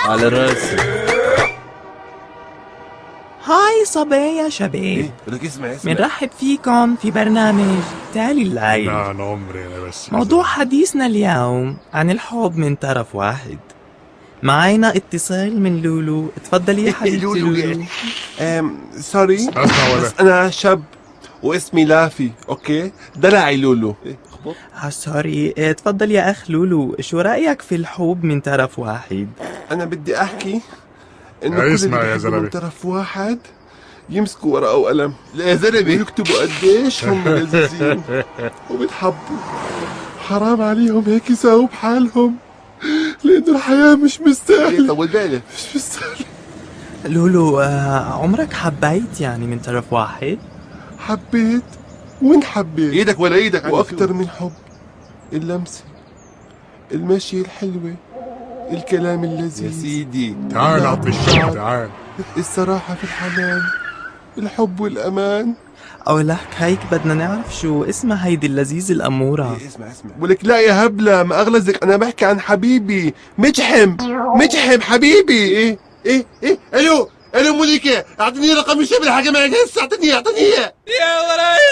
على راسي. هاي صبايا شباب، ايه بدك اسمع بنرحب فيكم في برنامج تالي الليل. نعم عمري انا بس موضوع حديثنا اليوم عن الحب من طرف واحد. معانا اتصال من لولو، تفضلي يا حبيبتي لولو. سوري اسمع ولا بس انا شاب واسمي لافي، اوكي؟ دلعي لولو. اخبط. سوري، تفضل يا اخ لولو، شو رأيك في الحب من طرف واحد؟ انا بدي احكي انه يا كل اسمع اللي يا بيحبوا من زلمة. طرف واحد يمسكوا ورقة وقلم يا زلمة ويكتبوا قديش هم لذيذين وبتحبوا. حرام عليهم هيك يساووا بحالهم، لأنه الحياة مش مستاهلة. طول بالك، مش مستاهلة. لولو، عمرك حبيت يعني من طرف واحد؟ حبيت وين حبيت، ايدك ولا ايدك، واكتر من حب. اللمسة، المشي الحلوة، الكلام اللذيذ يا سيدي تعال عطني الشغل تعال. الصراحة في الحنان، الحب والأمان. او لك هيك بدنا نعرف شو اسمها هيدي اللذيذة الأمورة. إيه اسمع ولك لا يا هبلة ما أغلزك، أنا بحكي عن حبيبي مجحم. مجحم حبيبي. إيه ألو مونيكا، أعطيني رقم الشبل حاجة معك هسه، أعطيني إياه. يا وراي